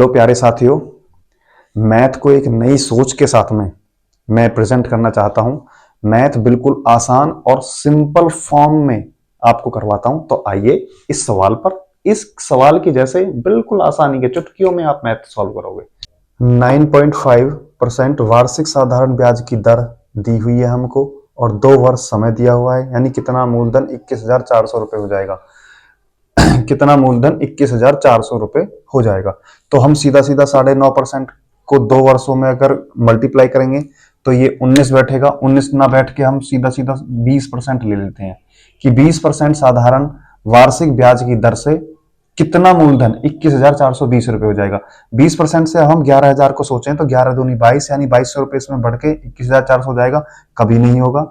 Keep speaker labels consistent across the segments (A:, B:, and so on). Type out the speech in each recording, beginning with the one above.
A: Hello प्यारे साथियों, math को एक नई सोच के साथ में मैं प्रेजेंट करना चाहता हूं। मैथ बिल्कुल आसान और सिंपल फॉर्म में आपको करवाता हूं। तो आइए इस सवाल की जैसे बिल्कुल आसानी के चुटकियों में आप मैथ सॉल्व करोगे। 9.5% वार्षिक साधारण ब्याज की दर दी हुई है हमको और 2 वर्ष समय दिया हुआ है, यानी कितना मूलधन 21,400 रुपए हो जाएगा। कितना मूलधन 21,400 रुपए हो जाएगा। तो हम सीधा सीधा 9.5% को 2 वर्षों में अगर मल्टीप्लाई करेंगे तो ये 19 बैठेगा। 19 ना बैठ के हम सीधा सीधा 20% ले लेते हैं कि 20% साधारण वार्षिक ब्याज की दर से कितना मूलधन 21,420 रुपए हो जाएगा। 20% से हम 11,000 को सोचें तो 11 दूनी 22, यानी 2200 रुपए इसमें बढ़ के 21,400 हो जाएगा। कभी नहीं होगा।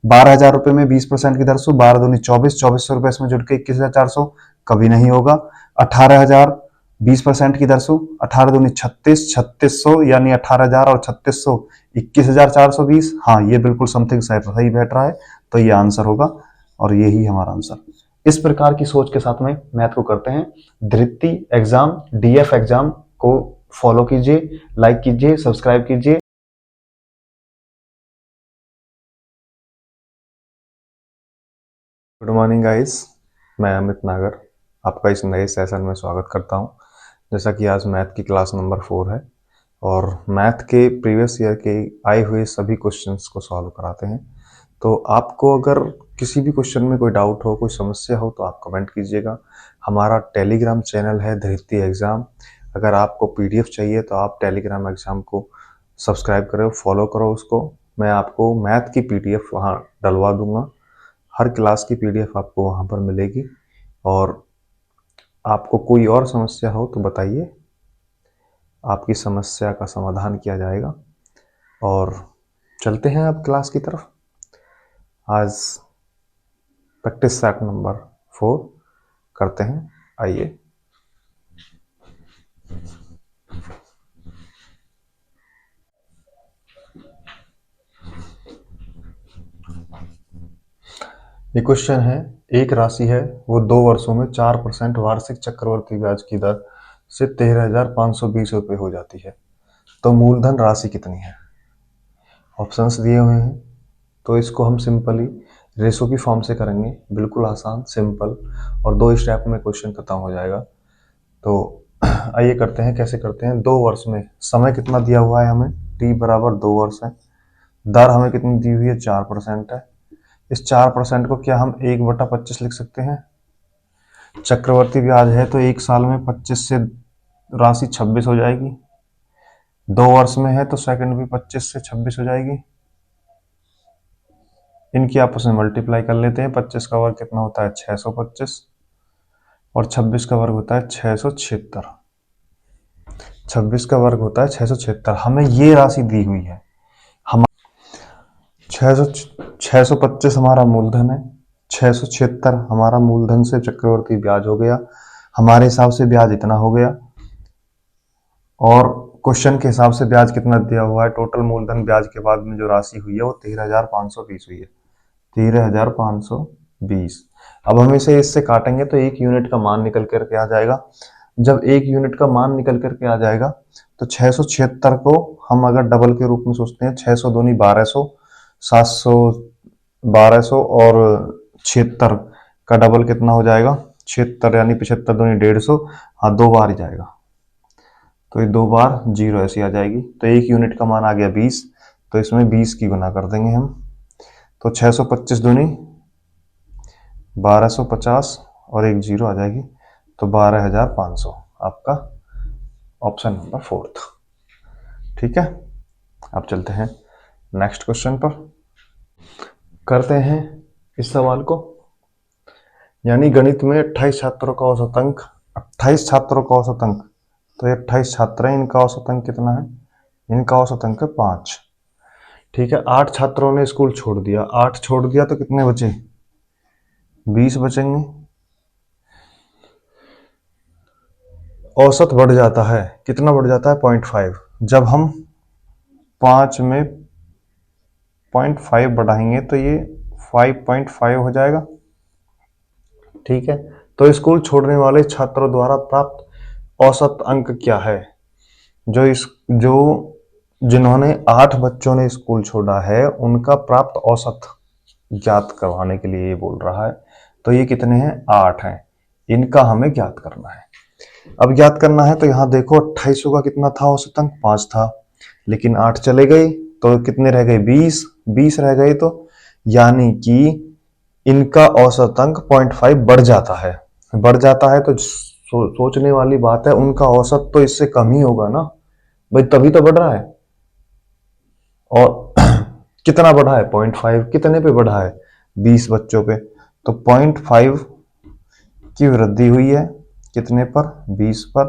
A: 12,000 रुपए में 20% की दर से 12 दूनी 24, 2400 रुपए इसमें जुड़ के 21,400 कभी नहीं होगा। 18,000 20% की दर से 18 दूनी 36, 3600 यानी 18,000 और 3600 21,420। हाँ, ये बिल्कुल समथिंग सही बैठ रहा है। तो ये आंसर होगा और यही हमारा आंसर। इस प्रकार की सोच के साथ में मैथ को करते हैं। धृति एग्जाम, डीएफ एग्जाम को फॉलो कीजिए, लाइक कीजिए, सब्सक्राइब कीजिए। गुड मॉर्निंग गाइस, मैं अमित नागर आपका इस नए सेशन में स्वागत करता हूं। जैसा कि आज मैथ की क्लास नंबर 4 है और मैथ के प्रीवियस ईयर के आए हुए सभी क्वेश्चंस को सॉल्व कराते हैं। तो आपको अगर किसी भी क्वेश्चन में कोई डाउट हो, कोई समस्या हो तो आप कमेंट कीजिएगा। हमारा टेलीग्राम चैनल है धृति एग्जाम। अगर आपको पीडीएफ चाहिए तो आप टेलीग्राम एग्जाम को सब्सक्राइब करो, फॉलो करो उसको। मैं आपको मैथ की पीडीएफ वहाँ डलवा दूंगा। हर क्लास की पीडीएफ आपको वहाँ पर मिलेगी। और आपको कोई और समस्या हो तो बताइए, आपकी समस्या का समाधान किया जाएगा। और चलते हैं अब क्लास की तरफ। आज प्रैक्टिस सेट नंबर 4 करते हैं। आइए। ये क्वेश्चन है, एक राशि है वो 2 वर्षों में 4% वार्षिक चक्रवर्ती ब्याज की दर से 13,520 रुपये हो जाती है। तो मूलधन राशि कितनी है? ऑप्शंस दिए हुए हैं। तो इसको हम सिंपली रेशो की फॉर्म से करेंगे, बिल्कुल आसान सिंपल, और 2 स्टेप में क्वेश्चन खत्म हो जाएगा। तो आइए करते हैं। कैसे करते हैं? 2 वर्ष में समय कितना दिया हुआ है हमें, t बराबर 2 वर्ष है। दर हमें कितनी दी हुई है, 4% है। इस 4% को क्या हम 1/25 लिख सकते हैं? चक्रवर्ती ब्याज है तो 1 साल में 25 से राशि 26 हो जाएगी। 2 वर्ष में है तो सेकंड भी 25 से 26 हो जाएगी। इनकी आपस में मल्टीप्लाई कर लेते हैं। 25 का वर्ग कितना होता है, 625, और 26 का वर्ग होता है 676। 26 का वर्ग होता है 676। हमें ये राशि दी हुई है। हम 625 हमारा मूलधन है, 676 हमारा मूलधन से चक्रवर्ती ब्याज हो गया। हमारे हिसाब से ब्याज इतना हो गया और क्वेश्चन के हिसाब से ब्याज कितना दिया हुआ है। टोटल मूलधन ब्याज के बाद में जो राशि हुई है वो 13,520 हुई है। 13,520। अब हम इसे इससे काटेंगे तो 1 यूनिट का मान निकल करके आ जाएगा। जब 1 यूनिट का मान निकल करके आ जाएगा तो 676 को हम अगर डबल के रूप में सोचते हैं, 600 दूनी 1200, 700 1200 और 76 का डबल कितना हो जाएगा, 76 यानी 75 दूनी 150। हाँ, 2 बार ही जाएगा तो ये 2 बार 0 ऐसी आ जाएगी। तो 1 यूनिट का मान आ गया 20, तो इसमें 20 की गुना कर देंगे हम। तो 625 दूनी 1250 और 1 0 आ जाएगी, तो 12,500 आपका ऑप्शन नंबर 4 था। ठीक है, अब चलते हैं नेक्स्ट क्वेश्चन पर। करते हैं इस सवाल को। यानी गणित में 28 छात्रों का औसत अंक, 28 छात्रों का औसत अंक, तो ये 28 छात्र हैं, इनका औसत अंक कितना है? इनका औसत अंक है 5। ठीक है, 8 छात्रों ने स्कूल छोड़ दिया। 8 छोड़ दिया तो कितने बचे? 20 बचेंगे। औसत बढ़ जाता है, कितना बढ़ जाता है? 0.5। जब हम 5 में 0.5 बढ़ाएंगे तो ये 5.5 हो जाएगा। ठीक है, तो स्कूल छोड़ने वाले छात्रों द्वारा प्राप्त औसत अंक क्या है? जो जिन्होंने 8 बच्चों ने स्कूल छोड़ा है उनका प्राप्त औसत ज्ञात करवाने के लिए ये बोल रहा है। तो ये कितने हैं? 8 हैं। इनका हमें ज्ञात करना है। अब ज्ञात करना है तो यहां देखो 2800 का कितना था औसत अंक? 5 था, लेकिन 8 चले गए तो कितने रह गए? 20। 20 रह गए तो यानी कि इनका औसत अंक 0.5 बढ़ जाता है। बढ़ जाता है तो सोचने वाली बात है, उनका औसत तो इससे कम ही होगा ना भाई, तभी तो बढ़ रहा है। और कितना बढ़ा है? 0.5। कितने पे बढ़ा है? 20 बच्चों पे। तो 0.5 की वृद्धि हुई है कितने पर? 20 पर।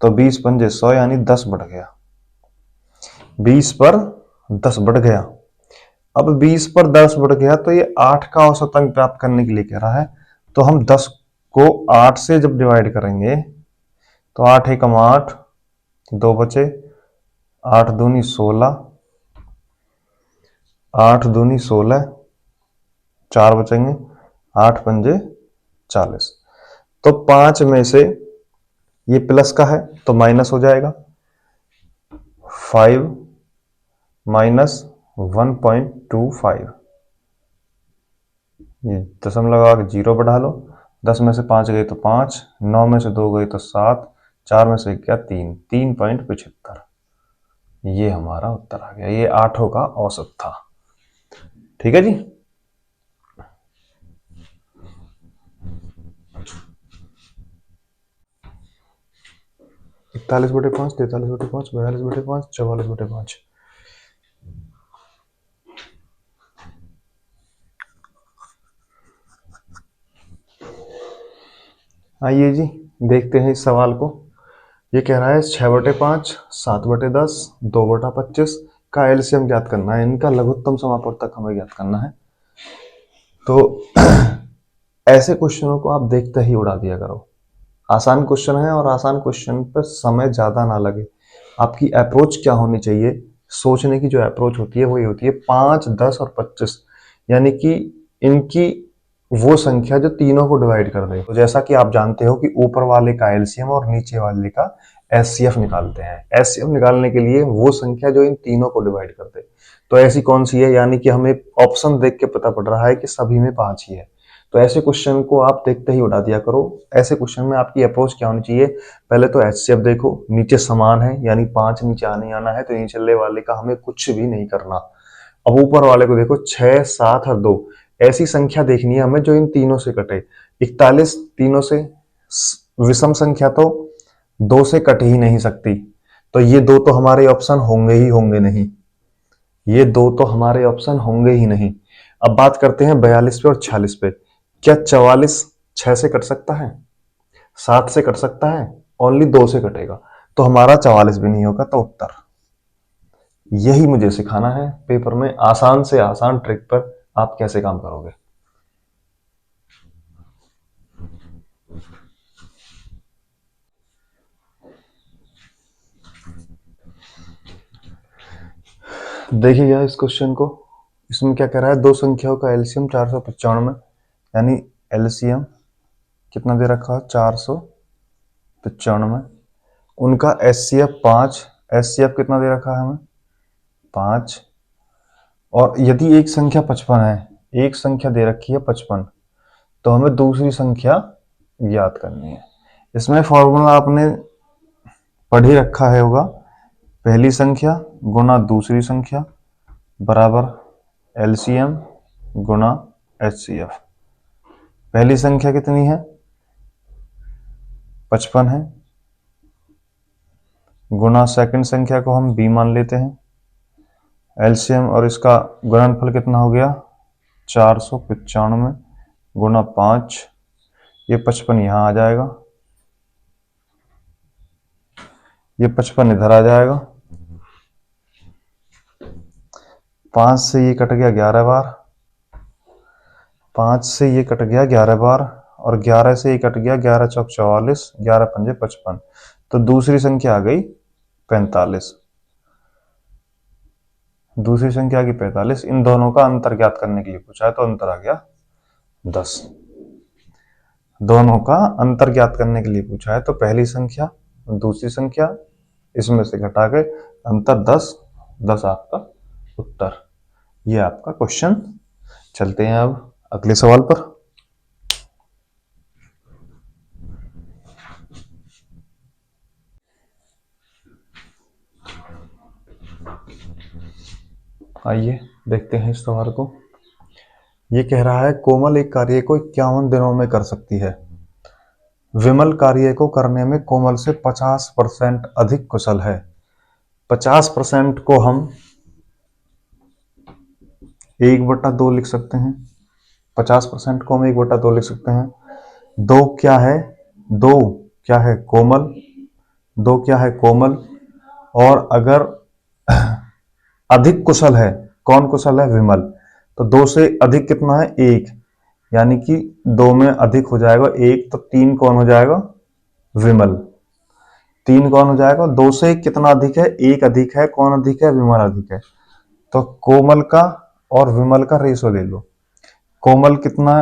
A: तो 20 पंजे 100 यानी 10 बढ़ गया। 20 पर 10 बढ़ गया। अब 20 पर 10 बढ़ गया तो ये 8 का औसत अंक प्राप्त करने के लिए कह रहा है। तो हम 10 को 8 से जब डिवाइड करेंगे तो 8 एकम 8, 2 बचे, 8 दूनी 16, 8 दूनी 16, 4 बचेंगे, 8 पंजे 40। तो 5 में से ये प्लस का है तो माइनस हो जाएगा। 5 माइनस 1.25, ये दशमलव लगा के 0 बढ़ा लो। 10 में से 5 गए तो 5, 9 में से 2 गए तो 7, 4 में से क्या? 3, 3.75। ये हमारा उत्तर आ गया। ये 8 का औसत था। ठीक है जी। इकतालीस बटे 5, 43 बटे 5, 42 बटे 5, 44 बटे 5। आइए जी देखते हैं इस सवाल को। ये कह रहा है 6 बटे 5, 7 बटे 10, 2 बटा 25 का एलसीएम ज्ञात करना है। इनका लघुत्तम समापवर्तक हमें ज्ञात करना है। तो ऐसे क्वेश्चनों को आप देखते ही उड़ा दिया करो। आसान क्वेश्चन है और आसान क्वेश्चन पर समय ज्यादा ना लगे। आपकी अप्रोच क्या होनी चाहिए? सोचने की जो अप्रोच होती है वो ये होती है 5, 10 और 25, यानी कि इनकी वो संख्या जो तीनों को डिवाइड कर दे। तो जैसा कि आप जानते हो कि ऊपर वाले का एलसीएम और नीचे वाले का एचसीएफ निकालते हैं। एचसीएफ निकालने के लिए वो संख्या जो इन तीनों को डिवाइड कर दे। तो ऐसी कौन सी है? यानी कि हमें ऑप्शन देख के पता पड़ रहा है कि सभी में 5 ही है। तो ऐसे क्वेश्चन को आप देखते ही उड़ा दिया करो। ऐसे क्वेश्चन में आपकी अप्रोच क्या होनी चाहिए? पहले तो एचसीएफ देखो, नीचे समान है यानी 5 नीचे आने आना है, तो निचले वाले का हमें कुछ भी नहीं करना। अब ऊपर वाले को देखो, 6, 7 और 2, ऐसी संख्या देखनी है हमें जो इन तीनों से कटे। 41 तीनों से विषम संख्या तो 2 से कट ही नहीं सकती, तो ये दो तो हमारे ऑप्शन होंगे ही होंगे नहीं। ये दो तो हमारे ऑप्शन होंगे ही नहीं। अब बात करते हैं 42 पे और 46 पे। क्या 44 6 से कट सकता है? 7 से कट सकता है? ओनली 2 से कटेगा, तो हमारा 44 भी नहीं होगा। तो उत्तर यही मुझे सिखाना है पेपर में, आसान से आसान ट्रिक पर आप कैसे काम करोगे। देखिएगा इस क्वेश्चन को। इसमें क्या कह रहा है? दो संख्याओं का एलसीएम 495, यानी एलसीएम कितना दे रखा है? 495। उनका एचसीएफ 5, एचसीएफ कितना दे रखा है हमें? 5। और यदि एक संख्या 55 है, एक संख्या दे रखी है 55, तो हमें दूसरी संख्या याद करनी है। इसमें फॉर्मूला आपने पढ़ ही रखा है होगा, पहली संख्या गुना दूसरी संख्या बराबर एलसीएम गुना एचसीएफ। पहली संख्या कितनी है? 55 है, गुना सेकंड संख्या को हम b मान लेते हैं। एलसीएम और इसका गुणनफल कितना हो गया? 495 गुना 5, ये 55 यहां आ जाएगा, ये 55 इधर आ जाएगा। 5 से ये कट गया 11 बार, 5 से ये कट गया 11 बार, और 11 से ये कट गया 11 चौक 44, 11 पंजे 55। तो दूसरी संख्या आ गई 45। दूसरी संख्या आ गई 45। इन दोनों का अंतर ज्ञात करने के लिए पूछा है, तो अंतर आ गया 10। दोनों का अंतर ज्ञात करने के लिए पूछा है, तो पहली संख्या दूसरी संख्या, इसमें से घटा के अंतर 10, 10 आपका उत्तर। ये आपका क्वेश्चन। चलते हैं अब अगले सवाल पर। आइए देखते हैं इस सवाल को। ये कह रहा है कोमल एक कार्य को 51 दिनों में कर सकती है। विमल कार्य को करने में कोमल से 50% अधिक कुशल है। 50% को हम 1/2 लिख सकते हैं। 50% को हम 1/2 लिख सकते हैं। दो क्या है? दो क्या है? कोमल। दो क्या है? कोमल। और अगर अधिक कुशल है, कौन कुशल है? विमल। तो दो से अधिक कितना है? 1, यानी कि दो में अधिक हो जाएगा 1, तो 3 कौन हो जाएगा? विमल। 3 कौन हो जाएगा? दो से कितना अधिक है? 1 अधिक है। कौन अधिक है? विमल अधिक है। तो कोमल का और विमल का रेशो ले लो। कोमल कितना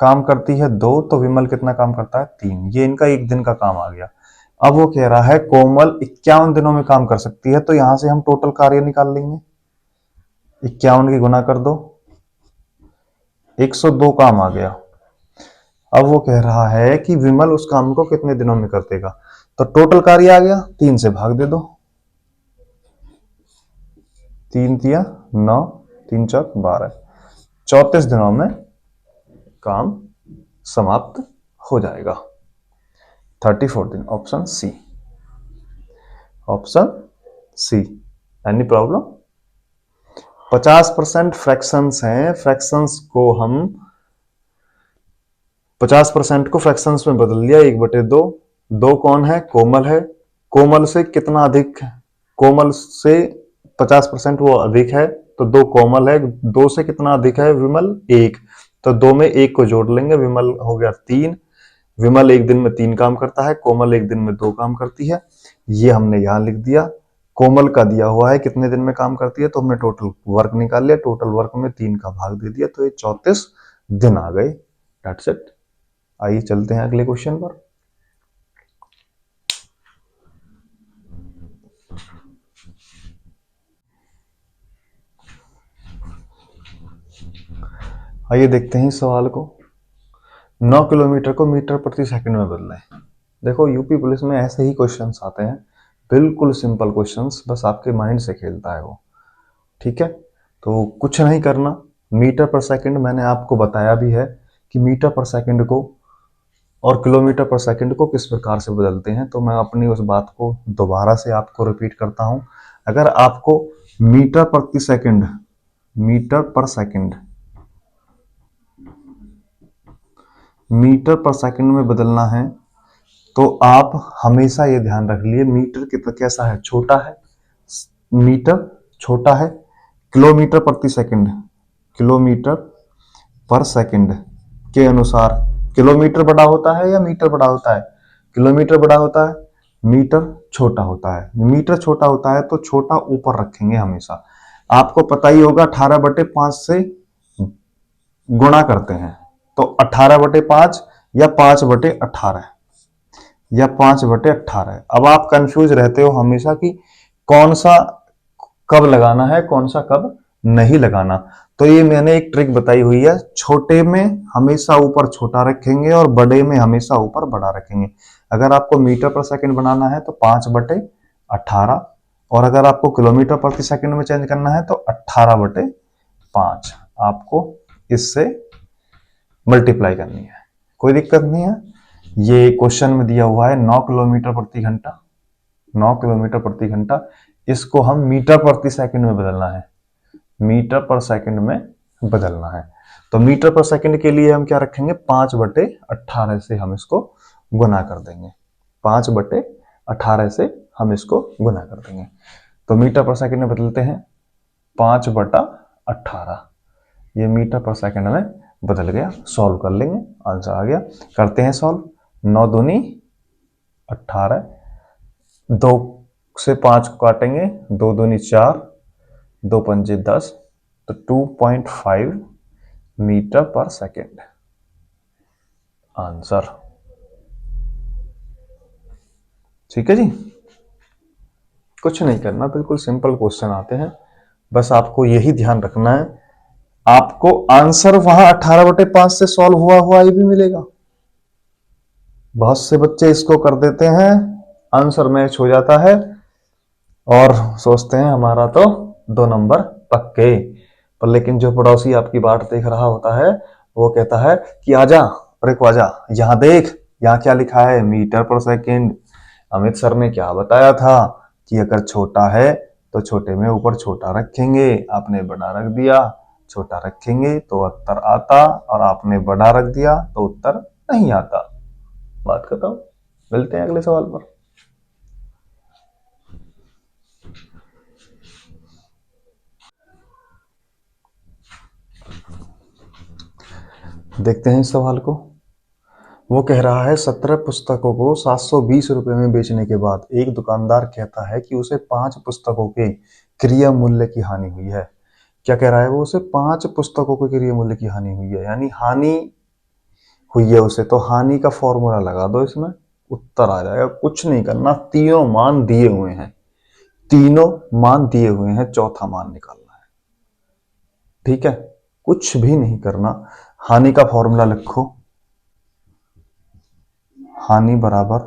A: काम करती है? 2, तो विमल कितना काम करता है? 3। ये इनका एक दिन का काम आ गया। अब वो कह रहा है कोमल 51 दिनों में काम कर सकती है, तो यहां से हम टोटल कार्य निकाल लेंगे। 51 की गुना कर दो, 102 काम आ गया। अब वो कह रहा है कि विमल उस काम को कितने दिनों में कर देगा। तो टोटल कार्य आ गया, 3 से भाग दे दो। 3 तिया 9, 3 चौक 12, 34 दिनों में काम समाप्त हो जाएगा। 34 दिन। Option C. Option C. Any problem? 50% fractions हैं। फ्रैक्शंस को हम 50% को फ्रैक्शंस में बदल दिया। 1/2। दो कौन है? कोमल है। कोमल से कितना अधिक? कोमल से 50% वो अधिक है, तो दो कोमल है। दो से कितना अधिक है? विमल। 1, तो दो में 1 को जोड़ लेंगे। विमल हो गया 3। विमल एक दिन में 3 काम करता है, कोमल एक दिन में 2 काम करती है। ये हमने यहां लिख दिया। कोमल का दिया हुआ है कितने दिन में काम करती है, तो हमने टोटल वर्क निकाल लिया। टोटल वर्क में 3 का भाग दे दिया, तो ये 34 दिन आ गए। That's it. आइए चलते हैं अगले क्वेश्चन पर। आइए देखते हैं इस सवाल को। 9 किलोमीटर को मीटर प्रति सेकंड में बदलें। देखो यूपी पुलिस में ऐसे ही क्वेश्चंस आते हैं, बिल्कुल सिंपल क्वेश्चंस, बस आपके माइंड से खेलता है वो। ठीक है, तो कुछ नहीं करना। मीटर पर सेकंड मैंने आपको बताया भी है कि मीटर पर सेकंड को और किलोमीटर पर सेकंड को किस प्रकार से बदलते हैं, तो मैं अपनी उस बात को दोबारा से आपको रिपीट करता हूं। अगर आपको मीटर प्रति सेकंड, मीटर पर सेकंड, मीटर पर सेकंड में बदलना है, तो आप हमेशा ये ध्यान रख लिए मीटर कितना कैसा है? छोटा है। मीटर छोटा है। किलोमीटर प्रति सेकंड, किलोमीटर पर सेकंड के अनुसार किलोमीटर बड़ा होता है या मीटर बड़ा होता है? किलोमीटर बड़ा होता है, मीटर छोटा होता है। मीटर छोटा होता है तो छोटा ऊपर रखेंगे हमेशा। आपको पता ही होगा 18/5 से गुणा करते हैं, तो 18/5 या 5/18 या 5/18। अब आप कंफ्यूज रहते हो हमेशा कि कौन सा कब लगाना है, कौन सा कब नहीं लगाना। तो ये मैंने एक ट्रिक बताई हुई है, छोटे में हमेशा ऊपर छोटा रखेंगे और बड़े में हमेशा ऊपर बड़ा रखेंगे। अगर आपको मीटर पर सेकंड बनाना है तो 5/18, और अगर आपको किलोमीटर प्रति सेकंड में चेंज करना है तो 18/5 आपको इससे मल्टीप्लाई करनी है। कोई दिक्कत नहीं है। ये क्वेश्चन में दिया हुआ है 9 किलोमीटर प्रति घंटा, 9 किलोमीटर प्रति घंटा। इसको हम मीटर प्रति सेकंड में बदलना है, मीटर पर सेकंड में बदलना है। तो मीटर पर सेकंड के लिए हम क्या रखेंगे? 5/18 से हम इसको गुना कर देंगे। 5/18 से हम इसको गुना कर देंगे। तो मीटर पर सेकंड में बदलते हैं 5/18। ये मीटर पर सेकंड में बदल गया। सॉल्व कर लेंगे, आंसर आ गया। करते हैं सॉल्व। 9 दूनी 18, 2 से 5 को काटेंगे, 2 दूनी 4, 2 पंजे 10, तो 2.5 मीटर पर सेकंड आंसर। ठीक है जी, कुछ नहीं करना, बिल्कुल सिंपल क्वेश्चन आते हैं, बस आपको यही ध्यान रखना है, आपको आंसर वहां 18/5 से सॉल्व हुआ हुआ ही भी मिलेगा। बहुत से बच्चे इसको कर देते हैं, आंसर मैच हो जाता है और सोचते हैं हमारा तो 2 नंबर पक्के। पर लेकिन जो पड़ोसी आपकी बाट देख रहा होता है वो कहता है कि आजा, अरे को आजा, यहाँ देख, यहाँ क्या लिखा है, मीटर पर सेकेंड। अमित सर ने क्या बताया था कि अगर छोटा है तो छोटे में ऊपर छोटा रखेंगे, आपने बड़ा रख दिया, छोटा रखेंगे तो उत्तर आता, और आपने बड़ा रख दिया तो उत्तर नहीं आता। बात खत्म। मिलते हैं अगले सवाल पर। देखते हैं इस सवाल को। वो कह रहा है 17 पुस्तकों को 720 रुपए में बेचने के बाद एक दुकानदार कहता है कि उसे 5 पुस्तकों के क्रय मूल्य की हानि हुई है। क्या कह रहा है वो, उसे 5 पुस्तकों के क्रय मूल्य की हानि हुई है, यानी हानि हुई है उसे, तो हानि का फॉर्मूला लगा दो, इसमें उत्तर आ जाएगा। कुछ नहीं करना, तीनों मान दिए हुए हैं, तीनों मान दिए हुए हैं, चौथा मान निकालना है। ठीक है, कुछ भी नहीं करना, हानि का फॉर्मूला लिखो, हानि बराबर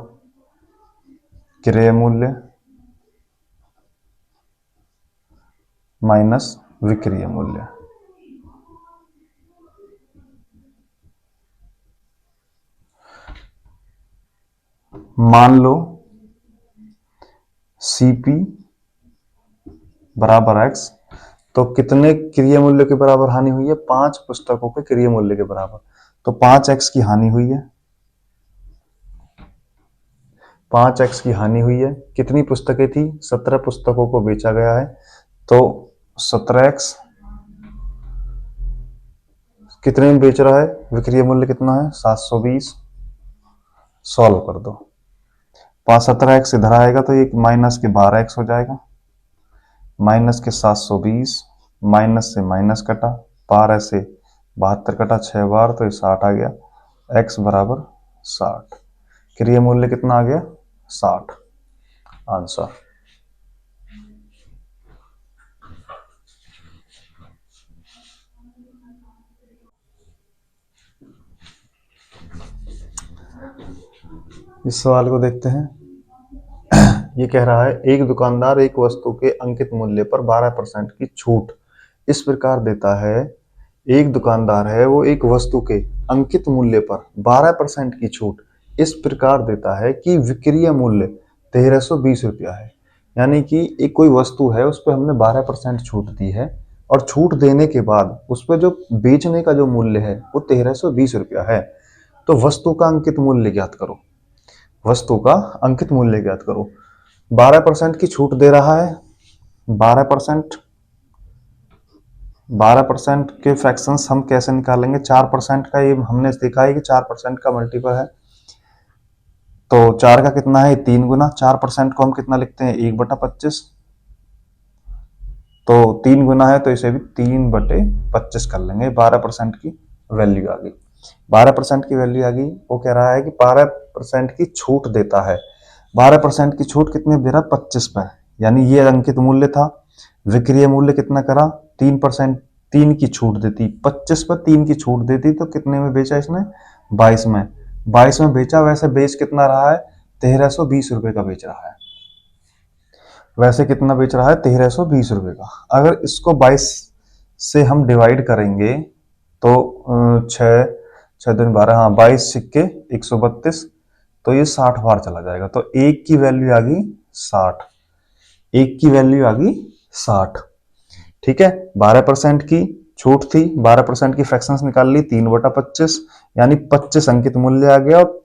A: क्रय मूल्य माइनस विक्रय मूल्य। मान लो सीपी बराबर एक्स, तो कितने क्रय मूल्य के बराबर हानि हुई है, 5 पुस्तकों के क्रय मूल्य के बराबर, तो 5x की हानि हुई है, 5x की हानि हुई है। कितनी पुस्तकें थी, 17 पुस्तकों को बेचा गया है, तो 17x कितने में बेच रहा है, विक्रय मूल्य कितना है 720, सॉल्व कर दो। 17x इधर आएगा तो ये माइनस के 12x हो जाएगा, माइनस के 720, माइनस से माइनस कटा, 12 से 72 कटा, 6 बार तो ये 60 आ गया, x बराबर 60। क्रय मूल्य कितना आ गया 60, आंसर। इस सवाल को देखते हैं। ये कह रहा है एक दुकानदार एक वस्तु के अंकित मूल्य पर 12% की छूट इस प्रकार देता है। एक दुकानदार है, वो एक वस्तु के अंकित मूल्य पर 12% की छूट इस प्रकार देता है कि विक्रय मूल्य 1320 रुपया है। यानी कि एक कोई वस्तु है, उस पर हमने 12% छूट दी है, और छूट देने के बाद उस पर जो बेचने का जो मूल्य है वो 1320 रुपया है। तो वस्तु का अंकित मूल्य ज्ञात करो, वस्तु का अंकित मूल्य ज्ञात करो। 12% की छूट दे रहा है, 12%, 12% के फ्रैक्शंस हम कैसे निकालेंगे, 4% का, ये हमने देखा है कि 4% का मल्टीपल है, तो 4 का कितना है 3 गुना, 4% को हम कितना लिखते हैं 1/25, तो 3 गुना है तो इसे भी 3/25 कर लेंगे। 12% की वैल्यू आ गई, 12% की वैल्यू आ गई। वो कह रहा है कि 12% की छूट देता है, 12% की छूट कितने दे रहा, 25 पे, यानी ये अंकित मूल्य था। विक्रय मूल्य कितना करा, 3%, 3 की छूट देती, 25 पर 3 की छूट देती तो कितने में बेचा इसने, 22 में, 22 में बेचा। वैसे बेच कितना रहा है, 1320 रुपए का बेच रहा है, वैसे कितना बेच रहा है 1320 रुपए का। अगर इसको 22 से हम डिवाइड करेंगे तो 6 6 दिन 12, हाँ 22 सिक्के 132, तो ये 60 बार चला जाएगा, तो एक की वैल्यू आ गई 60, एक की वैल्यू आ गई 60। ठीक है, 12% की छूट थी, 12% की फ्रैक्शंस निकाल ली, 3/25, यानी 25 अंकित मूल्य आ गया, और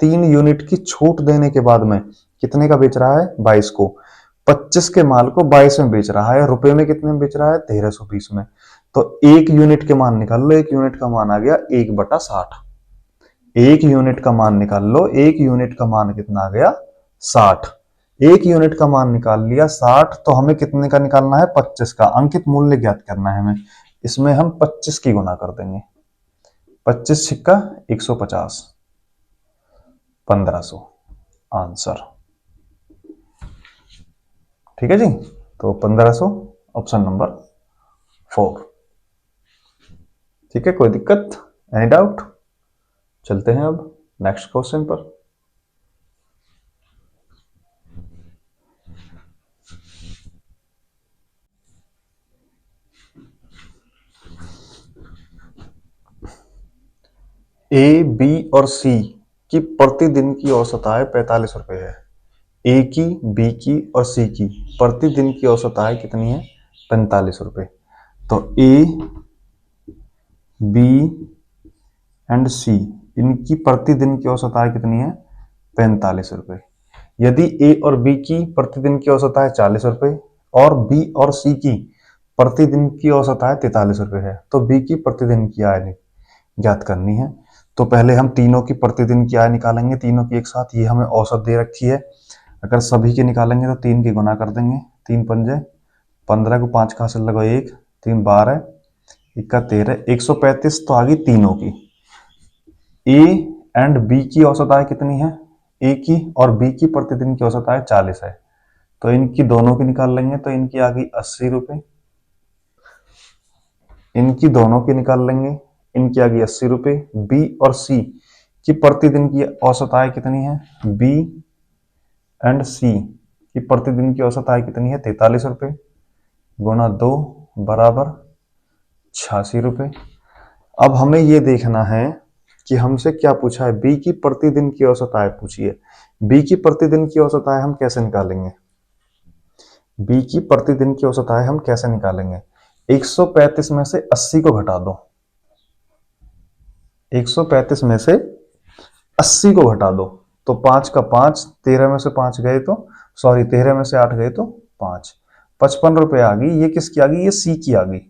A: 3 यूनिट की छूट देने के बाद में कितने का बेच रहा है 22 को, 25 के माल को 22 में बेच रहा है, रुपए में कितने में बेच रहा है 1320 में। तो 1 यूनिट के मान निकाल लो, 1 यूनिट का मान आ गया 1/60, 1 यूनिट का मान निकाल लो, 1 यूनिट का मान कितना आ गया 60, 1 यूनिट का मान निकाल लिया 60, तो हमें कितने का निकालना है 25 का, अंकित मूल्य ज्ञात करना है हमें। इसमें हम 25 की गुना कर देंगे, 25 छिक्का 150, 1500, आंसर। ठीक है जी, तो 1500 ऑप्शन नंबर 4। ठीक है, कोई दिक्कत, एनी डाउट? चलते हैं अब नेक्स्ट क्वेश्चन पर। ए, बी और सी की प्रतिदिन की औसत आय 45 रुपए है। ए की, बी की और सी की प्रतिदिन की औसत आय कितनी है? 45 रुपए। तो ए, बी एंड सी, इनकी प्रतिदिन की औसत आय कितनी है? 45 रुपए। यदि ए और बी की प्रतिदिन की औसत आय 40 रुपए और बी और सी की प्रतिदिन की औसत आय 43 रुपए है, तो बी की प्रतिदिन की आय ज्ञात करनी है। तो पहले हम तीनों की प्रतिदिन की आय निकालेंगे, तीनों की एक साथ। ये हमें औसत दे रखी है। अगर सभी की निकालेंगे तो 3 की गुना कर देंगे, 3 पंजे 15 को 5 का हासिल लगो 1, 3 12, 1 13, 135 तो आ गई तीनों की। ए एंड बी की औसत आय कितनी है? ए की और बी की प्रतिदिन की औसत आय 40 है, तो इनकी दोनों की निकाल लेंगे, तो इनकी आ गई 80 रुपए। इनकी दोनों की निकाल लेंगे, इनकी आ गई 80 रुपए। बी और सी की प्रतिदिन की औसत आय कितनी है? बी एंड सी की प्रतिदिन की औसत आय कितनी है? 43 रुपए गुणा 2 बराबर 86 रुपए। अब हमें यह देखना है कि हमसे क्या पूछा है, बी की प्रतिदिन की औसत आय पूछी है। बी की प्रतिदिन की औसत आय हम कैसे निकालेंगे? बी की प्रतिदिन की औसत आय हम कैसे निकालेंगे? 135 में से 80 को घटा दो, 135 में से 80 को घटा दो, तो 5 का 5, 13 में से 5 गए तो, सॉरी 13 में से 8 गए तो 5, 55 रुपए आ गई। ये किसकी आ गई? ये सी की आ गई।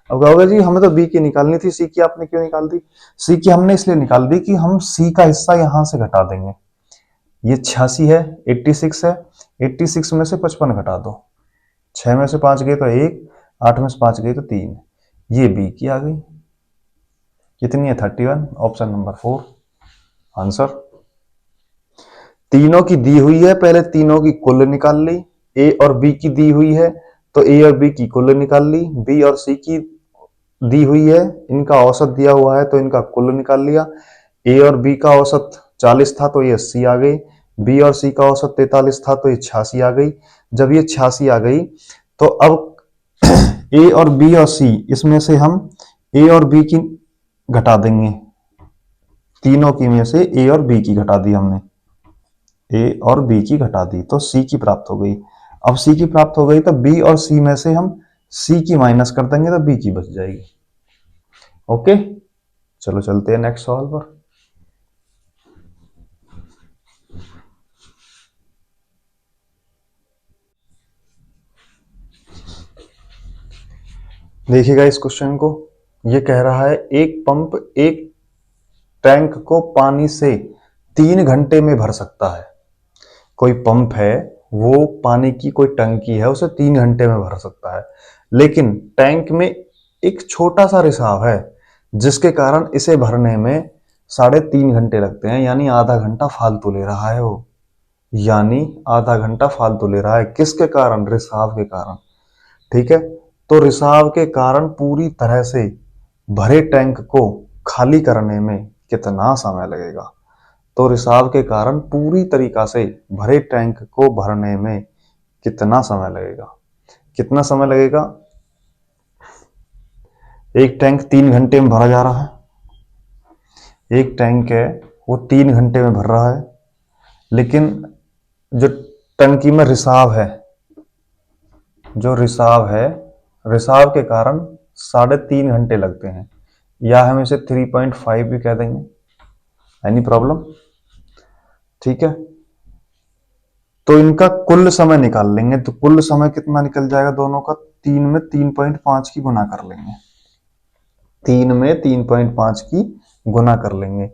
A: अब कहोगे जी हमें तो बी की निकालनी थी, सी की आपने क्यों निकाल दी? सी की हमने इसलिए निकाल दी कि हम सी का हिस्सा यहां से घटा देंगे। ये 86 है, 86 है, 86 में से 55 घटा दो, 6 में से 5 गए तो 1, 8 में से 5 गए तो 3, ये बी की आ गई। कितनी है? 31, ऑप्शन नंबर 4 आंसर। तीनों की दी हुई है, पहले तीनों की कुल निकाल ली। ए और बी की दी हुई है तो ए और बी की कुल निकाल ली। बी और सी की दी हुई है, इनका औसत दिया हुआ है तो इनका कुल निकाल लिया। ए और बी का औसत 40 था तो ये 80 आ गई। बी और सी का औसत 43 था तो ये 86 आ गई। जब ये 86 आ गई तो अब ए और बी और सी, इसमें से हम ए और बी की घटा देंगे। तीनों की में से ए और बी की घटा दी हमने, ए और बी की घटा दी तो सी की प्राप्त हो गई। अब सी की प्राप्त हो गई तो बी और सी में से हम सी की माइनस कर देंगे तो बी की बच जाएगी। ओके, चलो चलते हैं नेक्स्ट सवाल पर। देखिएगा इस क्वेश्चन को, ये कह रहा है एक पंप एक टैंक को पानी से 3 घंटे में भर सकता है। कोई पंप है, वो पानी की कोई टंकी है, उसे 3 घंटे में भर सकता है, लेकिन टैंक में एक छोटा सा रिसाव है जिसके कारण इसे भरने में 3.5 घंटे लगते हैं, यानी आधा घंटा फालतू ले रहा है वो, यानी आधा घंटा फालतू ले रहा है। किसके कारण? रिसाव के कारण। ठीक है, तो रिसाव के कारण पूरी तरह से भरे टैंक को खाली करने में कितना समय लगेगा? तो रिसाव के कारण पूरी तरीका से भरे टैंक को भरने में कितना समय लगेगा? कितना समय लगेगा? एक टैंक 3 घंटे में भरा जा रहा है, एक टैंक है वो 3 घंटे में भर रहा है, लेकिन जो टंकी में रिसाव है, जो रिसाव है, रिसाव के कारण 3.5 घंटे लगते हैं, या हम इसे 3.5 भी कह देंगे, एनी प्रॉब्लम? ठीक है, तो इनका कुल समय निकाल लेंगे, तो कुल समय कितना निकल जाएगा दोनों का? 3 में 3.5 की गुना कर लेंगे, 3 में 3.5 की गुना कर लेंगे।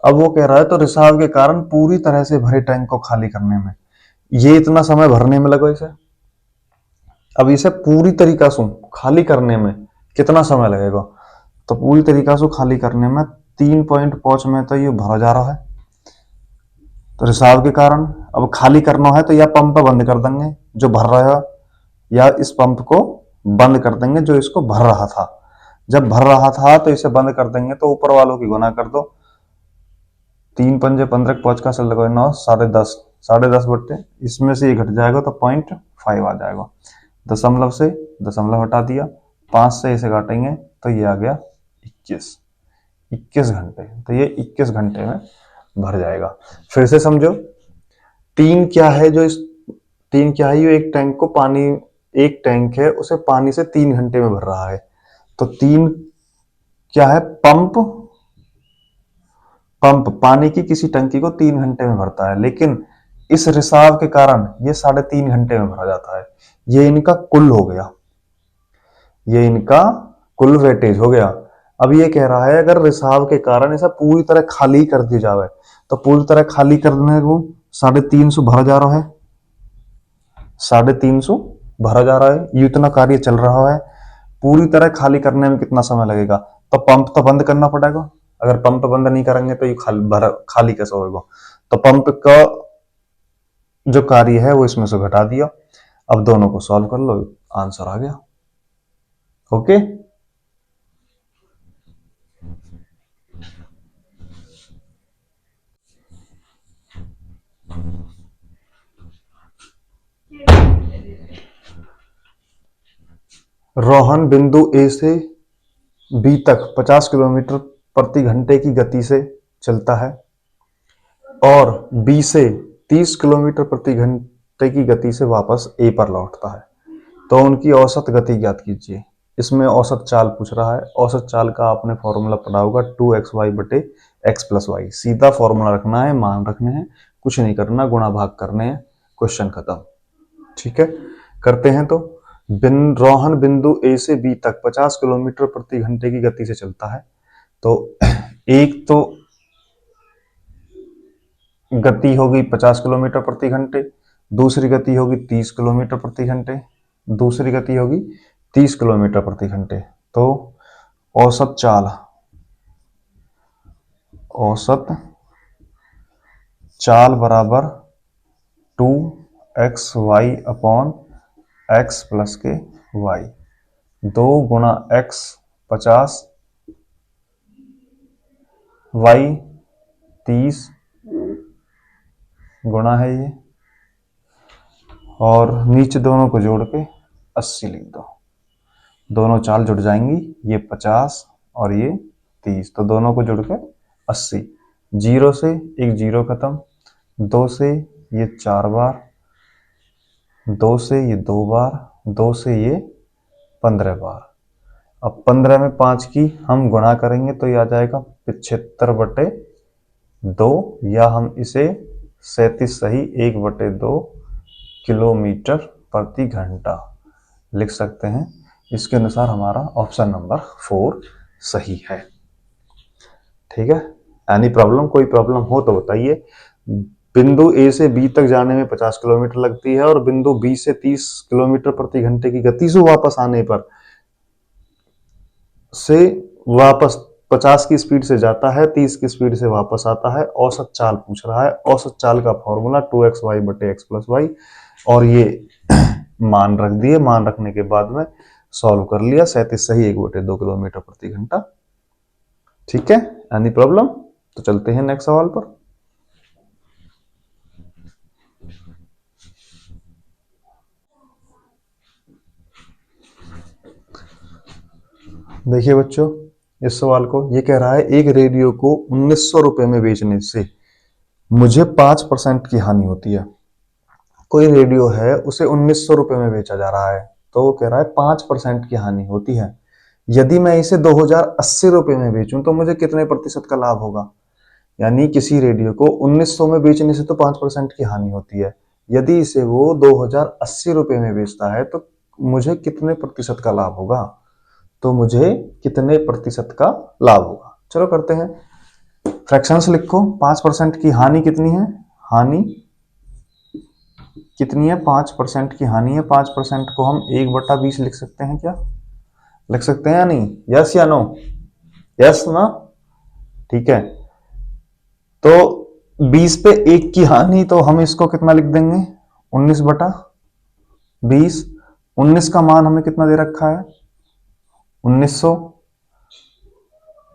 A: अब वो कह रहा है तो रिसाव के कारण पूरी तरह से भरे टैंक को खाली करने में ये इतना समय भरने में लगा इसे। अब इसे पूरी तरीका से खाली करने में कितना समय लगेगा? तो पूरी तरीका से खाली करने में 3.5 में तो ये भरा जा रहा है, तो रिसाव के कारण अब खाली करना है तो या पंप बंद कर देंगे जो भर रहा है, या इस पंप को बंद कर देंगे जो इसको भर रहा था। जब भर रहा था तो इसे बंद कर देंगे, तो ऊपर वालों की गुना कर दो, 3 पंजे 15 5 का से लगो 9, 10.5, 10.5 बट्टे इसमें से ये घट जाएगा तो 0.5 आ जाएगा। दशमलव से दशमलव हटा दिया, 5 से इसे काटेंगे तो ये आ गया 21 घंटे। तो ये 21 घंटे में भर जाएगा। फिर से समझो, तीन क्या है, जो इस तीन क्या है, ये एक टैंक को पानी, एक टैंक है उसे पानी से 3 घंटे में भर रहा है। तो तीन क्या है, पंप पानी की किसी टंकी को 3 घंटे में भरता है, लेकिन इस रिसाव के कारण ये 3.5 घंटे में भरा जाता है। ये इनका कुल हो गया, ये इनका कुल वेटेज हो गया। अब ये कह रहा है अगर रिसाव के कारण ऐसा पूरी तरह खाली कर दी जाए, तो पूरी तरह खाली करने को 350 भरा जा रहा है, 350 भरा जा रहा है, ये इतना कार्य चल रहा है। पूरी तरह खाली करने में कितना समय लगेगा, तो पंप तो बंद करना पड़ेगा। अगर पंप बंद नहीं करेंगे तो ये खाली कैसे होगा। तो पंप का जो कार्य है वो इसमें से घटा दिया। अब दोनों को सॉल्व कर लो, आंसर आ गया। ओके, रोहन बिंदु ए से बी तक 50 किलोमीटर प्रति घंटे की गति से चलता है और बी से 30 किलोमीटर प्रति घंटे की गति से वापस ए पर लौटता है, तो उनकी औसत गति ज्ञात कीजिए। इसमें औसत चाल पूछ रहा है। औसत चाल का आपने फॉर्मूला पढ़ा होगा 2xy बटे x प्लस वाई। सीधा फॉर्मूला रखना है, मान रखने हैं, कुछ नहीं करना, गुणा भाग करने हैं, क्वेश्चन खत्म। ठीक है, करते हैं। तो रोहन बिंदु ए से बी तक 50 किलोमीटर प्रति घंटे की गति से चलता है। तो एक तो गति होगी 50 किलोमीटर प्रति घंटे, दूसरी गति होगी 30 किलोमीटर प्रति घंटे, दूसरी गति होगी 30 किलोमीटर प्रति घंटे। तो औसत चाल बराबर 2xy अपॉन x प्लस के y, 2 गुणा x 50, y 30 गुणा है ये, और नीचे दोनों को जोड़ के 80 लिख दो। दोनों चाल जुड़ जाएंगी, ये 50 और ये 30, तो दोनों को जोड़ के 80। 0 से एक 0 खत्म, 2 से ये 4 बार, 2 से ये 2 बार, 2 से ये 15 बार। अब 15 में 5 की हम गुणा करेंगे तो ये आ जाएगा 75 बटे 2, या हम इसे 37 सही 1 बटे 2 किलोमीटर प्रति घंटा लिख सकते हैं। इसके अनुसार हमारा ऑप्शन नंबर 4 सही है। ठीक है, एनी प्रॉब्लम, कोई प्रॉब्लम हो तो बताइए। बिंदु ए से बी तक जाने में 50 किलोमीटर लगती है और बिंदु बी से 30 किलोमीटर प्रति घंटे की गति से वापस आने पर से वापस 50 की स्पीड से जाता है, 30 की स्पीड से वापस आता है। औसत चाल पूछ रहा है। औसत चाल का फॉर्मूला 2xy बटे x प्लस वाई, और ये मान रख दिए। मान रखने के बाद में सॉल्व कर लिया, 37 सही 1 बटे 2 किलोमीटर प्रति घंटा। ठीक है, एनी प्रॉब्लम? तो चलते हैं नेक्स्ट सवाल पर। देखिए बच्चों, इस सवाल को ये कह रहा है एक रेडियो को 1900 रुपए में बेचने से मुझे 5% की हानि होती है। कोई रेडियो है, उसे 1900 रुपए में बेचा जा रहा है, तो वो कह रहा है 5% की हानि होती है। यदि मैं इसे 2080 रुपए में बेचूं तो मुझे कितने प्रतिशत का लाभ होगा। यानी किसी रेडियो को 1900 में बेचने से तो 5% की हानि होती है, यदि इसे वो 2080 रुपए में बेचता है तो मुझे कितने प्रतिशत का लाभ होगा। तो मुझे कितने प्रतिशत का लाभ होगा। चलो करते हैं, फ्रैक्शंस लिखो। 5% की हानि कितनी है, हानि कितनी है, 5% की हानि है। 5% को हम 1/20 लिख सकते हैं, क्या लिख सकते हैं या नहीं? यस या नो? यस ना, ठीक है। तो 20 पे 1 की हानि, तो हम इसको कितना लिख देंगे 19/20। 19 का मान हमें कितना दे रखा है 1900।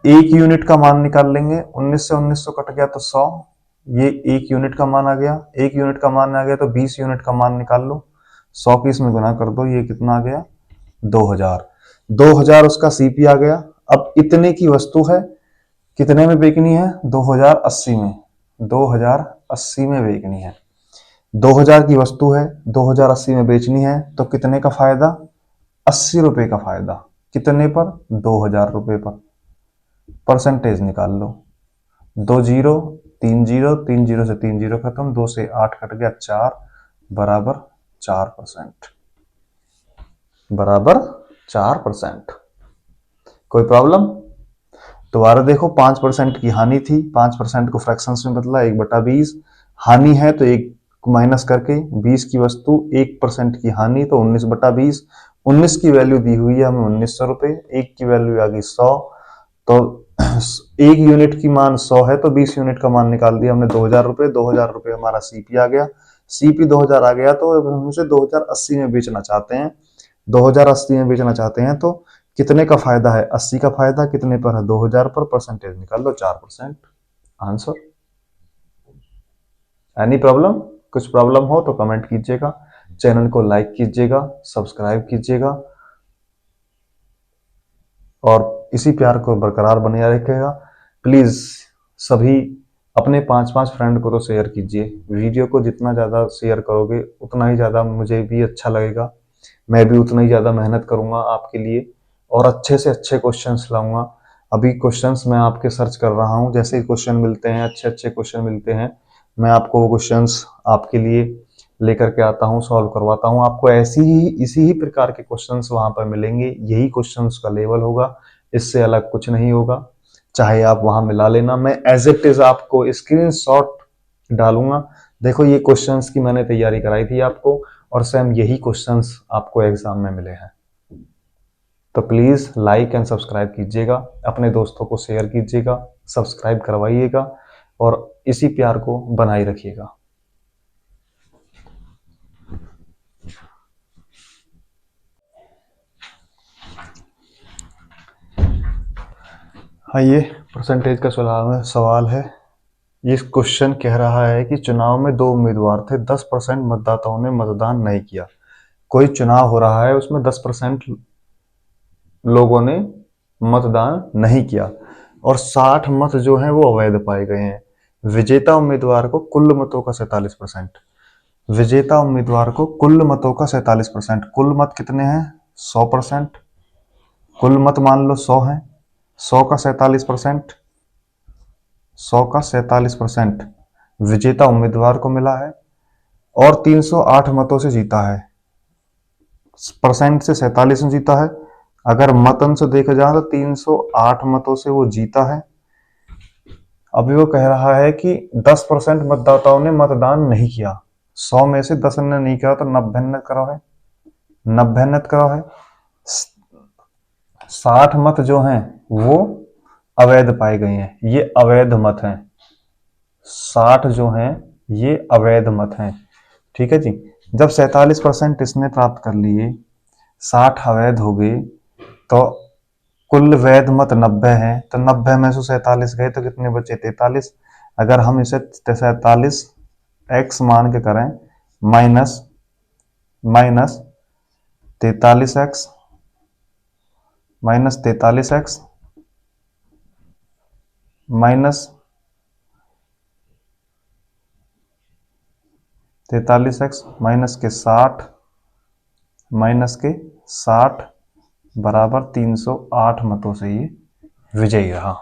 A: 1 यूनिट का मान निकाल लेंगे, 19 से 1900 कट गया तो 100, ये 1 यूनिट का मान आ गया। 1 यूनिट का मान आ गया तो 20 यूनिट का मान निकाल लो, 100 की इसमें गुना कर दो, ये कितना आ गया 2000। 2000 उसका सीपी आ गया। अब इतने की वस्तु है, कितने में बेचनी है 2080 में, 2080 में बेचनी है। 2000 की वस्तु है, 2080 में बेचनी है, तो कितने का फायदा 80 रुपए का फायदा। कितने पर 2000 रुपए पर। परसेंटेज निकाल लो, 2 जीरो 3 जीरो, 3 जीरो से 3 जीरो खत्म, 2 से 8 कट गया 4 बराबर 4%, बराबर 4%। कोई प्रॉब्लम। दोबारा देखो, 5% की हानि थी, 5% को फ्रैक्शंस में बदला, 1/20। हानि है तो 1 माइनस करके, 20 की वस्तु 1% की हानि तो 19/20। 19 की वैल्यू दी हुई है हमें 1900 रुपए, 1 की वैल्यू आ गई 100, तो 1 यूनिट की मान 100 है तो 20 यूनिट का मान निकाल दिया हमने 2000 रुपए। 2000 रुपए हमारा सीपी आ गया। सीपी 2000 आ गया तो अब हम उसे 2080 में बेचना चाहते हैं। 2080 में बेचना चाहते हैं तो कितने का फायदा है 80 का फायदा, कितने पर है 2000 पर, परसेंटेज निकाल लो 4%। आंसर। Any problem. कुछ प्रॉब्लम हो तो कमेंट कीजिएगा, चैनल को लाइक कीजिएगा, सब्सक्राइब कीजिएगा और इसी प्यार को बरकरार बनाए रखिएगा। प्लीज सभी अपने 5-5 फ्रेंड को तो शेयर कीजिए। वीडियो को जितना ज़्यादा शेयर करोगे उतना ही ज़्यादा मुझे भी अच्छा लगेगा, मैं भी उतना ही ज़्यादा मेहनत करूंगा आपके लिए और अच्छे से अच्छे क्वेश्चंस लाऊंगा। अभी क्वेश्चंस मैं आपके सर्च कर रहा हूँ, जैसे क्वेश्चन मिलते हैं, अच्छे अच्छे क्वेश्चन मिलते हैं, मैं आपको वो क्वेश्चंस आपके लिए लेकर के आता हूँ, सॉल्व करवाता हूँ। आपको ऐसी ही इसी ही प्रकार के क्वेश्चंस वहां पर मिलेंगे, यही क्वेश्चंस का लेवल होगा, इससे अलग कुछ नहीं होगा। चाहे आप वहां मिला लेना, मैं एज इट इज आपको स्क्रीनशॉट डालूंगा। देखो ये क्वेश्चंस की मैंने तैयारी कराई थी आपको और सेम यही क्वेश्चंस आपको एग्जाम में मिले हैं। तो प्लीज लाइक एंड सब्सक्राइब कीजिएगा, अपने दोस्तों को शेयर कीजिएगा, सब्सक्राइब करवाइएगा और इसी प्यार को बनाए रखिएगा। हाँ, ये परसेंटेज का सवाल है। ये क्वेश्चन कह रहा है कि चुनाव में 2 उम्मीदवार थे, 10% मतदाताओं ने मतदान नहीं किया। कोई चुनाव हो रहा है, उसमें 10% लोगों ने मतदान नहीं किया और 60 मत जो हैं वो अवैध पाए गए हैं। विजेता उम्मीदवार को कुल मतों का 47%, विजेता उम्मीदवार को कुल मतों का 47%, कुल मत कितने हैं 100%, कुल मत मान लो 100 है, 100 का 47%, 100 का 47% विजेता उम्मीदवार को मिला है और 308 मतों से जीता है। परसेंट से 47 में जीता है, अगर मतन से देखा जाए तो 308 मतों से वो जीता है। अभी वो कह रहा है कि 10% मतदाताओं ने मतदान नहीं किया, 100 में से 10 ने नहीं किया तो 90 ने करा है, 90 ने करा है। 60 मत जो हैं वो अवैध पाए गए हैं, ये अवैध मत हैं। 60 जो हैं ये अवैध मत हैं, ठीक है जी। जब 47% इसने प्राप्त कर लिए, 60 अवैध हो गए, तो कुल वैध मत 90 है, तो 90 में से 47 गए तो कितने बचे 43। अगर हम इसे 47 x मान के करें, minus 43x, minus 43x, minus 43x minus के 60, माइनस के 60 बराबर 308 मतों से ये विजयी रहा।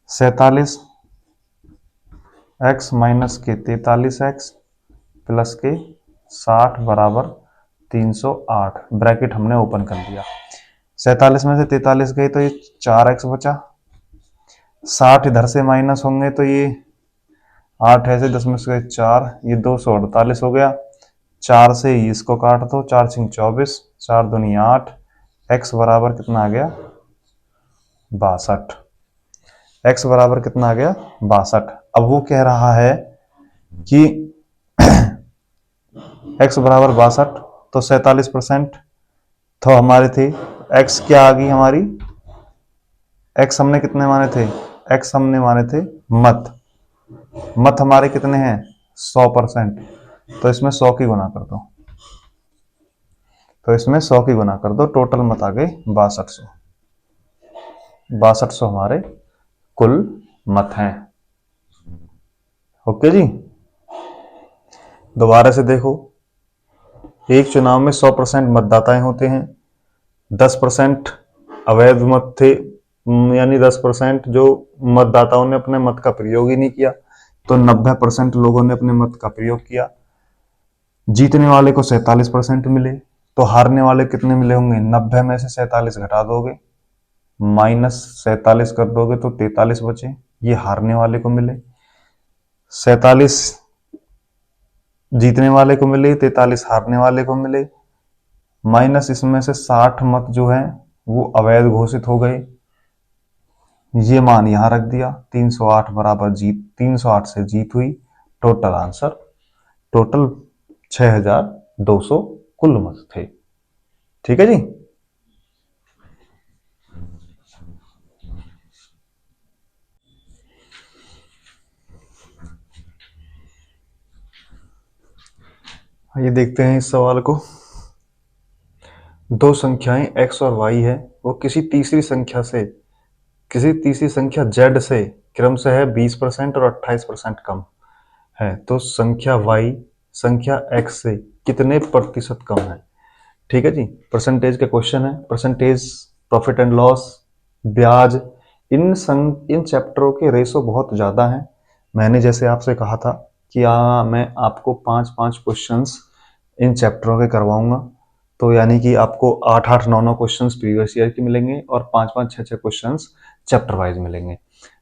A: 47x माइनस के 43x प्लस के 60 बराबर 308, ब्रैकेट हमने ओपन कर दिया। 47 में से 43 गए तो ये 4x बचा, 60 इधर से माइनस होंगे तो ये 8 ऐसे 10 में से 4, ये 248 हो गया। 4 से ही इसको काट दो, 4 सिंह 24, 4 दूनी 8, x बराबर कितना आ गया 62, x बराबर कितना आ गया 62। अब वो कह रहा है कि x बराबर 62, तो 47% तो हमारे थे। x क्या आ गई हमारी, x हमने कितने माने थे, x हमने माने थे मत, मत हमारे कितने हैं 100%, तो इसमें 100 की गुना कर दो, तो इसमें 100 की गुना कर दो, टोटल मत आ गए 6200, 6200 हमारे कुल मत हैं। ओके जी, दोबारा से देखो, एक चुनाव में 100% मतदाताएं होते हैं, 10% अवैध मत थे, यानी 10% जो मतदाताओं ने अपने मत का प्रयोग ही नहीं किया, तो 90% लोगों ने अपने मत का प्रयोग किया। जीतने वाले को 47% मिले, तो हारने वाले कितने मिले होंगे, 90 में से 47 घटा दोगे, -47 कर दोगे तो 43 बचे, ये हारने वाले को मिले। 47 जीतने वाले को मिले, 43 हारने वाले को मिले, माइनस इसमें से 60 मत जो है वो अवैध घोषित हो गए, ये मान यहां रख दिया, 308 बराबर जीत, 308 से जीत हुई। टोटल आंसर, टोटल 6200 कुल मत थे। ठीक है जी, ये देखते हैं इस सवाल को। दो संख्याएं x और y है, वो किसी तीसरी संख्या z से क्रमशः है 20% और 28% कम है, तो संख्या y संख्या x से कितने प्रतिशत कम है। ठीक है जी, परसेंटेज का क्वेश्चन है। परसेंटेज, प्रॉफिट एंड लॉस, ब्याज, इन चैप्टरों के रेशो बहुत ज़्यादा हैं। मैंने जैसे आपसे कहा था कि मैं आपको 5-5 क्वेश्चंस इन चैप्टरों के करवाऊंगा, तो यानी कि आपको 8-8, 9-9 क्वेश्चंस प्रीवियस ईयर के मिलेंगे और 5-5, 6-6 क्वेश्चंस चैप्टर वाइज मिलेंगे।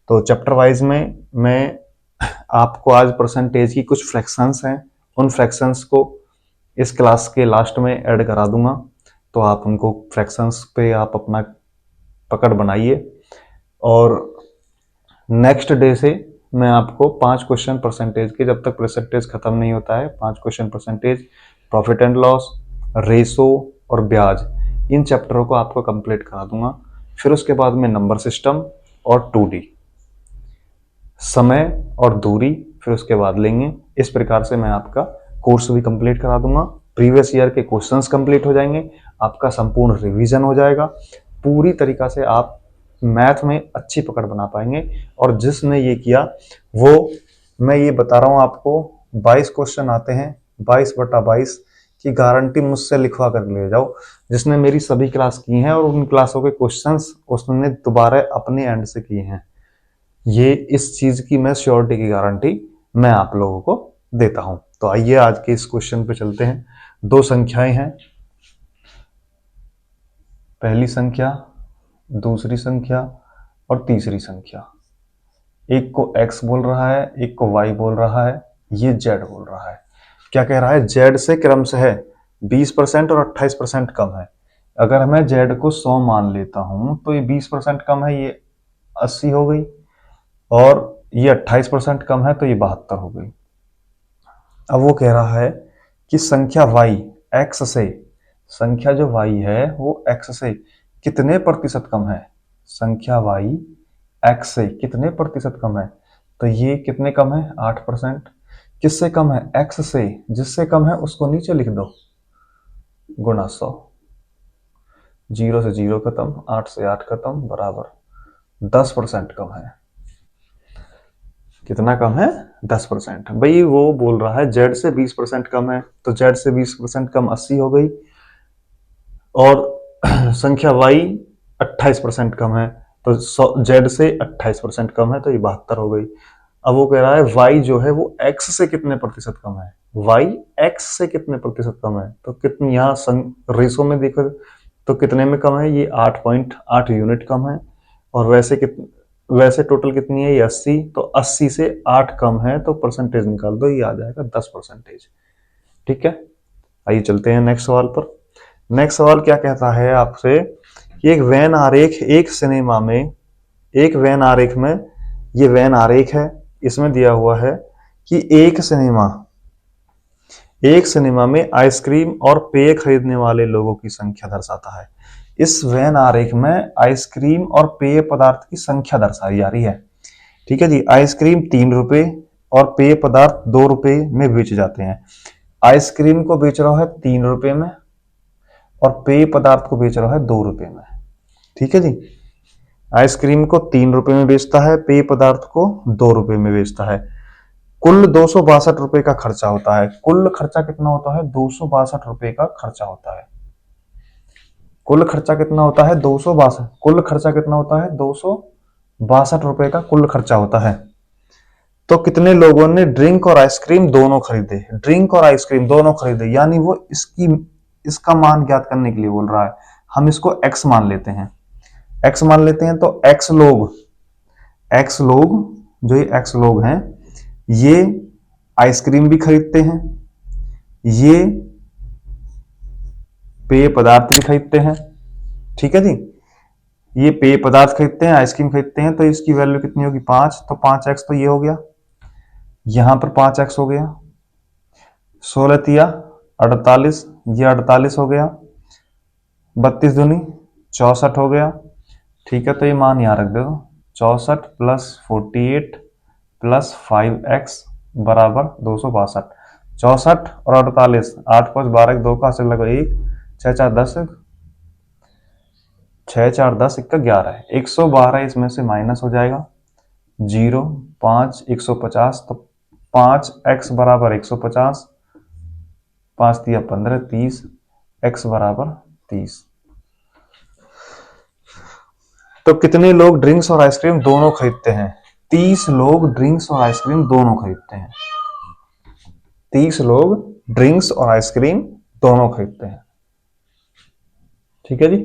A: तो चैप्टर वाइज में मैं आपको आज परसेंटेज की कुछ फ्रैक्शंस हैं, उन फ्रैक्शंस को इस क्लास के लास्ट में ऐड करा दूंगा, तो आप उनको फ्रैक्शंस पे आप अपना पकड़ बनाइए, और नेक्स्ट डे से मैं आपको 5 क्वेश्चन परसेंटेज के, जब तक परसेंटेज खत्म नहीं होता है, 5 question percentage, profit and loss, ratio और ब्याज, इन चैप्टरों को आपको कंप्लीट करा दूंगा। फिर उसके बाद में नंबर सिस्टम और 2D, समय और दूरी, फिर उसके बाद लेंगे। इस प्रकार से मैं आपका कोर्स भी कंप्लीट करा दूंगा, प्रीवियस ईयर के क्वेश्चंस कंप्लीट हो जाएंगे, आपका संपूर्ण रिवीजन हो जाएगा, पूरी तरीका से आप मैथ में अच्छी पकड़ बना पाएंगे। और जिसने ये किया वो, मैं ये बता रहा हूँ आपको, 22 क्वेश्चन आते हैं, 22/22 की गारंटी मुझसे लिखवा कर ले जाओ। जिसने मेरी सभी क्लास की हैं और उन क्लासों के क्वेश्चंस उसने दोबारा अपने एंड से किए हैं, ये इस चीज की मैं श्योरिटी की गारंटी मैं आप लोगों को देता हूं। तो आइए आज के इस क्वेश्चन पे चलते हैं। दो संख्याएं हैं, पहली संख्या, दूसरी संख्या और तीसरी संख्या। एक को x बोल रहा है, एक को y बोल रहा है, ये z बोल रहा है। क्या कह रहा है, z से क्रमशः 20% और 28% कम है। अगर मैं z को 100 मान लेता हूं तो ये 20% कम है, ये 80 हो गई, और ये 28% कम है तो ये 72 हो गई। अब वो कह रहा है कि संख्या y x से, संख्या जो y है वो x से कितने प्रतिशत कम है। संख्या y x से कितने प्रतिशत कम है, तो ये कितने कम है, 8%। किससे कम है, x से, जिससे कम है उसको नीचे लिख दो, गुणा 100, 0 से 0 खत्म, 8 से 8 खत्म, बराबर 10% कम है। कितना कम है, 10%। भाई वो बोल रहा है z से 20% कम है, तो z से 20% कम 80 हो गई, और संख्या y 28% कम है, तो z से 28% कम है तो ये 72 हो गई। अब वो कह रहा है y जो है वो x से कितने प्रतिशत कम है, y x से कितने प्रतिशत कम है, तो कितनी, यहाँ रेशो में देखो तो कितने में कम है, ये 8.8 यूनिट कम है, और वैसे टोटल कितनी है, ये 80, तो 80 से 8 कम है, तो परसेंटेज निकाल दो, ये आ जाएगा 10%। ठीक है, आइए चलते हैं नेक्स्ट सवाल पर। नेक्स्ट सवाल क्या कहता है आपसे कि एक वैन आरेख, एक सिनेमा में, एक वैन आरेख में, ये वैन आरेख है, इसमें दिया हुआ है कि एक सिनेमा में आइसक्रीम और पेय खरीदने वाले लोगों की संख्या दर्शाता है। इस वेन आरेख में आइसक्रीम और पेय पदार्थ की संख्या दर्शाई जा रही है। ठीक है जी। आइसक्रीम 3 रुपए और पेय पदार्थ 2 रुपए में बेचे जाते हैं। आइसक्रीम को बेच रहा है 3 रुपए में और पेय पदार्थ को बेच रहा है 2 रुपए में। ठीक है जी। आइसक्रीम को 3 रुपए में बेचता है, पेय पदार्थ को 2 रुपए में बेचता है। कुल 262 रुपए का खर्चा होता है। कुल खर्चा कितना होता है? 262 रुपए का खर्चा होता है। कुल खर्चा कितना होता है? 262। कुल खर्चा कितना होता है? 262 रुपए का कुल खर्चा होता है। तो कितने लोगों ने ड्रिंक और आइसक्रीम दोनों खरीदे? ड्रिंक और आइसक्रीम दोनों खरीदे, यानी वो इसका मान ज्ञात करने के लिए बोल रहा है। हम इसको x मान लेते हैं। x मान लेते हैं तो x लोग जो ये x लोग हैं, ये आइसक्रीम भी खरीदते हैं, ये पेय पदार्थ भी खरीदते हैं। ठीक है जी। ये पेय पदार्थ खरीदते हैं, आइसक्रीम खरीदते हैं, तो इसकी वैल्यू कितनी होगी? 5। तो 5x तो ये हो गया, यहां पर 5x हो गया। 16 तिया 48, ये 48 हो गया। 32 दूनी 64 हो गया। ठीक है, तो ये मान यहां रख दो। 64 + 48 + 5x बराबर 262। 64 और 48, 8 5 12 2 का असर लगभग 1, 6 4 10, 6 4 10 1 11 है। 112 इसमें से माइनस हो जाएगा। 0 5 150, तो 5x बराबर 150, 5 तिया 15 30, x बराबर 30। तो कितने लोग ड्रिंक्स और आइसक्रीम दोनों खरीदते हैं? 30 लोग ड्रिंक्स और आइसक्रीम दोनों खरीदते हैं। 30 लोग ड्रिंक्स और आइसक्रीम दोनों खरीदते हैं। ठीक है जी।